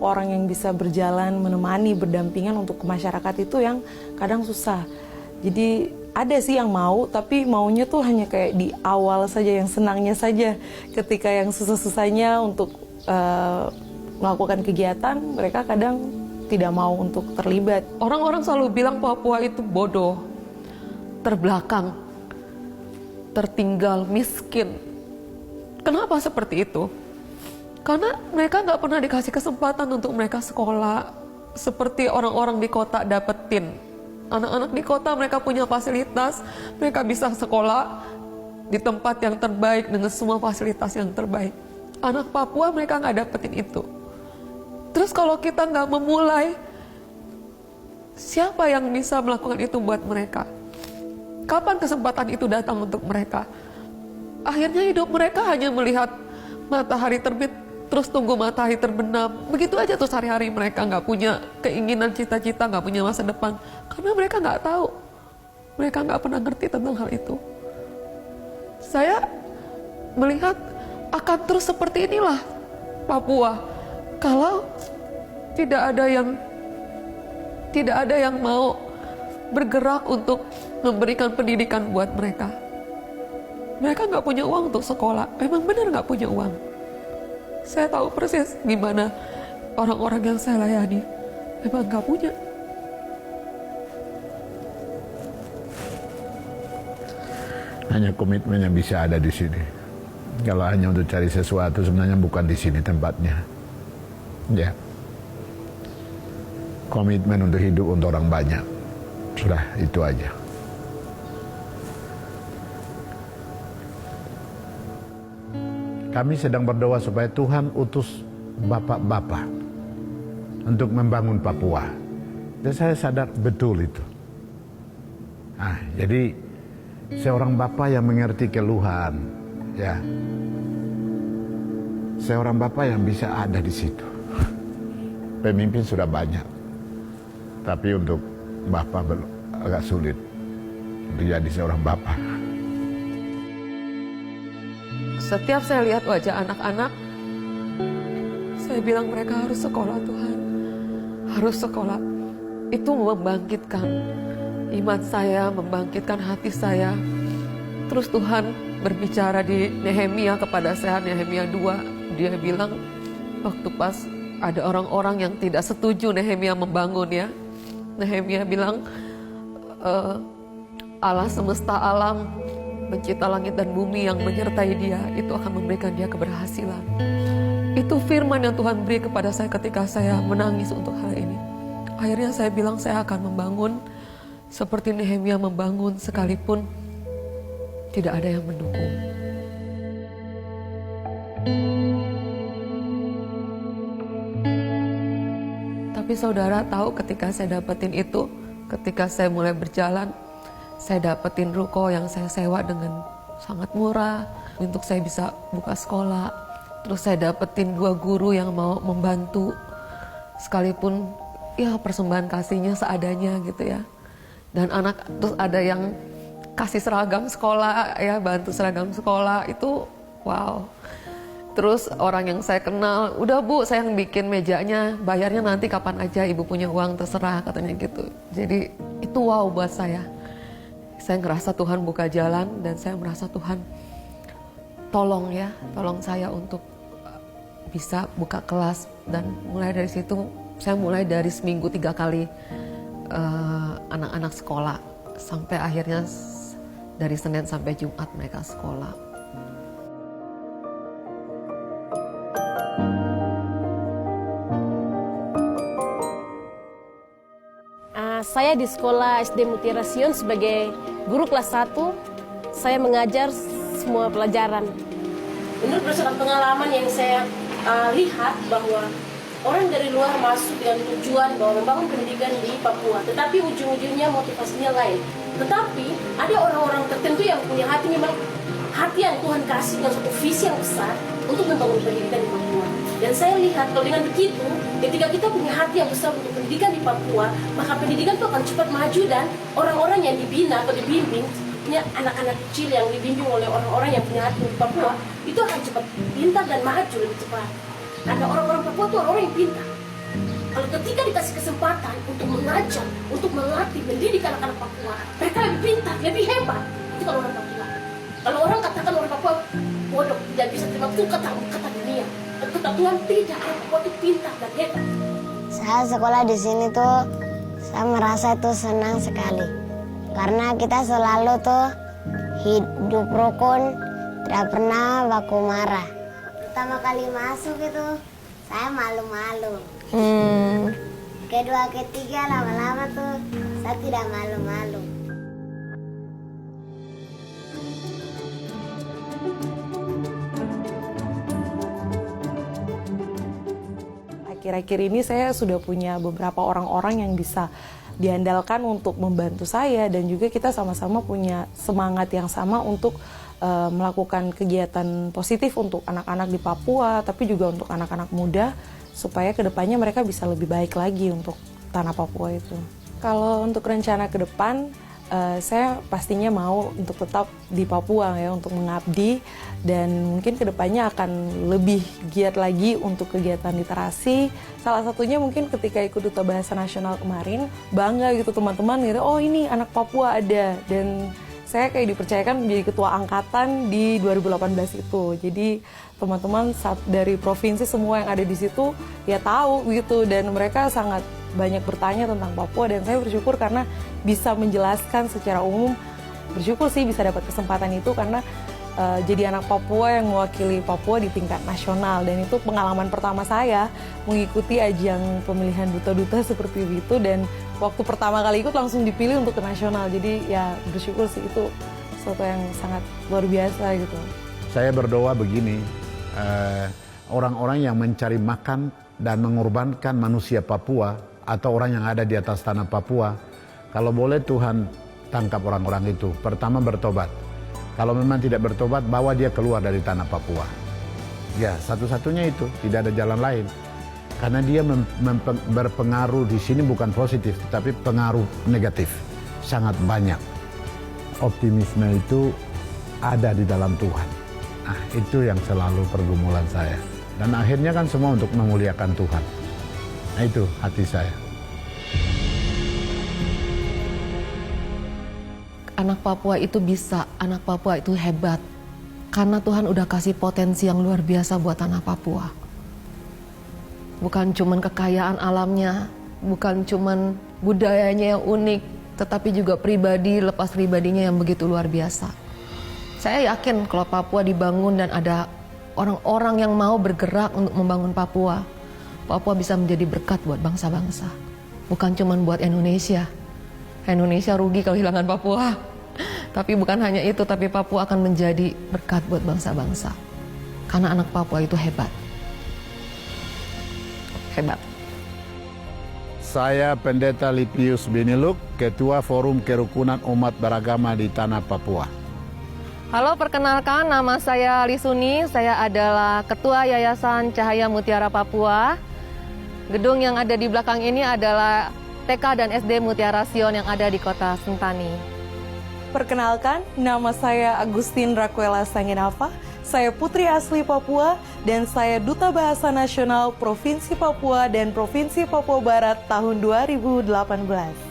orang yang bisa berjalan, menemani, berdampingan untuk ke masyarakat itu yang kadang susah. Jadi ada sih yang mau, tapi maunya tuh hanya kayak di awal saja, yang senangnya saja. Ketika yang susah-susahnya untuk melakukan kegiatan, mereka kadang tidak mau untuk terlibat. Orang-orang selalu bilang Papua itu bodoh, terbelakang, tertinggal, miskin. Kenapa seperti itu? Karena mereka nggak pernah dikasih kesempatan untuk mereka sekolah seperti orang-orang di kota dapetin. Anak-anak di kota mereka punya fasilitas, mereka bisa sekolah di tempat yang terbaik dengan semua fasilitas yang terbaik. Anak Papua mereka nggak dapetin itu. Terus kalau kita nggak memulai, siapa yang bisa melakukan itu buat mereka? Kapan kesempatan itu datang untuk mereka? Akhirnya hidup mereka hanya melihat matahari terbit, terus tunggu matahari terbenam. Begitu aja tuh sehari-hari, mereka nggak punya keinginan, cita-cita, nggak punya masa depan. Karena mereka nggak tahu, mereka nggak pernah ngerti tentang hal itu. Saya melihat akan terus seperti inilah Papua. Kalau tidak ada yang mau bergerak untuk memberikan pendidikan buat mereka. Mereka nggak punya uang untuk sekolah. Memang benar nggak punya uang. Saya tahu persis gimana orang-orang yang saya layani. Memang nggak punya. Hanya komitmennya bisa ada di sini. Kalau hanya untuk cari sesuatu, sebenarnya bukan di sini tempatnya. Ya, komitmen untuk hidup untuk orang banyak, sudah itu aja. Kami sedang berdoa supaya Tuhan utus bapak-bapak untuk membangun Papua. Dan saya sadar betul itu. Jadi seorang bapak yang mengerti keluhan, ya, seorang bapak yang bisa ada di situ. Pemimpin sudah banyak, tapi untuk bapak agak sulit untuk jadi seorang bapak. Setiap saya lihat wajah anak-anak, saya bilang mereka harus sekolah Tuhan. Harus sekolah. Itu membangkitkan iman saya, membangkitkan hati saya. Terus Tuhan berbicara di Nehemia kepada saya, Nehemia 2. Dia bilang, waktu pas ada orang-orang yang tidak setuju Nehemia membangun ya. Nehemia bilang, Allah semesta alam, pencipta langit dan bumi yang menyertai dia, itu akan memberikan dia keberhasilan. Itu firman yang Tuhan beri kepada saya ketika saya menangis untuk hal ini. Akhirnya saya bilang saya akan membangun seperti Nehemia membangun, sekalipun tidak ada yang mendukung. Tapi saudara tahu, ketika saya dapetin itu, ketika saya mulai berjalan, saya dapetin ruko yang saya sewa dengan sangat murah untuk saya bisa buka sekolah. Terus saya dapetin 2 guru yang mau membantu, sekalipun ya persembahan kasihnya seadanya gitu ya. Dan anak terus ada yang kasih seragam sekolah ya, bantu seragam sekolah, itu wow. Terus orang yang saya kenal, udah Bu, saya yang bikin mejanya, bayarnya nanti kapan aja, Ibu punya uang terserah, katanya gitu. Jadi itu wow buat saya. Saya ngerasa Tuhan buka jalan, dan saya merasa Tuhan tolong saya untuk bisa buka kelas. Dan mulai dari situ, saya mulai dari seminggu 3 kali anak-anak sekolah, sampai akhirnya dari Senin sampai Jumat mereka sekolah. Saya di sekolah SD Mutiara Sion sebagai guru kelas 1, saya mengajar semua pelajaran. Menurut berdasarkan pengalaman yang saya lihat, bahwa orang dari luar masuk dengan tujuan bahwa membangun pendidikan di Papua, tetapi ujung-ujungnya motivasinya lain. Tetapi ada orang-orang tertentu yang punya hati, memang hati yang Tuhan kasih dengan suatu visi yang besar untuk membangun pendidikan di Papua. Dan saya lihat kalau dengan begitu, ketika kita punya hati yang besar untuk pendidikan di Papua, maka pendidikan itu akan cepat maju, dan orang-orang yang dibina atau dibimbing, anak-anak kecil yang dibimbing oleh orang-orang yang punya hati di Papua, itu akan cepat pintar dan maju lebih cepat. Karena orang-orang Papua itu orang-orang yang pintar. Kalau ketika dikasih kesempatan untuk mengajar, untuk melatih, mendidik anak-anak Papua, mereka lebih pintar, lebih hebat. Itu kalau orang Papua. Kalau orang katakan orang Papua bodoh, tidak bisa terima, itu kata dunia. Dan kata Tuhan tidak, orang Papua itu pintar dan hebat. Saya sekolah di sini tuh, saya merasa itu senang sekali. Karena kita selalu tuh hidup rukun, tidak pernah baku marah. Pertama kali masuk itu, saya malu-malu. Kedua, ketiga, lama-lama tuh saya tidak malu-malu. Akhir-akhir ini saya sudah punya beberapa orang-orang yang bisa diandalkan untuk membantu saya, dan juga kita sama-sama punya semangat yang sama untuk melakukan kegiatan positif untuk anak-anak di Papua, tapi juga untuk anak-anak muda, supaya kedepannya mereka bisa lebih baik lagi untuk tanah Papua itu. Kalau untuk rencana ke depan, saya pastinya mau untuk tetap di Papua ya, untuk mengabdi, dan mungkin kedepannya akan lebih giat lagi untuk kegiatan literasi. Salah satunya mungkin ketika ikut Duta Bahasa Nasional kemarin, bangga gitu teman-teman gitu, oh ini anak Papua ada, dan saya kayak dipercayakan menjadi ketua angkatan di 2018 itu. Jadi teman-teman dari provinsi semua yang ada di situ ya tahu gitu, dan mereka sangat banyak bertanya tentang Papua, dan saya bersyukur karena bisa menjelaskan secara umum. Bersyukur sih bisa dapat kesempatan itu, karena jadi anak Papua yang mewakili Papua di tingkat nasional, dan itu pengalaman pertama saya mengikuti ajang pemilihan duta-duta seperti itu, dan waktu pertama kali ikut langsung dipilih untuk ke nasional. Jadi ya bersyukur sih, itu sesuatu yang sangat luar biasa gitu. Saya berdoa begini, orang-orang yang mencari makan dan mengorbankan manusia Papua atau orang yang ada di atas tanah Papua, kalau boleh Tuhan tangkap orang-orang itu. Pertama bertobat. Kalau memang tidak bertobat, bawa dia keluar dari tanah Papua. Ya, satu-satunya itu, tidak ada jalan lain. Karena dia berpengaruh di sini bukan positif, tapi pengaruh negatif. Sangat banyak. Optimisme itu ada di dalam Tuhan. Nah, itu yang selalu pergumulan saya. Dan akhirnya kan semua untuk memuliakan Tuhan. Nah, itu hati saya. Anak Papua itu bisa, anak Papua itu hebat. Karena Tuhan udah kasih potensi yang luar biasa buat tanah Papua. Bukan cuman kekayaan alamnya, bukan cuman budayanya yang unik, tetapi juga pribadi, lepas pribadinya yang begitu luar biasa. Saya yakin kalau Papua dibangun dan ada orang-orang yang mau bergerak untuk membangun Papua, Papua bisa menjadi berkat buat bangsa-bangsa. Bukan cuman buat Indonesia. Indonesia rugi kalau kehilangan Papua. Tapi bukan hanya itu, tapi Papua akan menjadi berkat buat bangsa-bangsa. Karena anak Papua itu hebat. Hebat. Saya Pendeta Lipius Biniluk, Ketua Forum Kerukunan Umat Beragama di Tanah Papua. Halo, perkenalkan nama saya Lisuni. Saya adalah Ketua Yayasan Cahaya Mutiara Papua. Gedung yang ada di belakang ini adalah TK dan SD Mutiara Sion yang ada di kota Sentani. Perkenalkan, nama saya Agustin Raquela Sanginava. Saya putri asli Papua, dan saya Duta Bahasa Nasional Provinsi Papua dan Provinsi Papua Barat tahun 2018.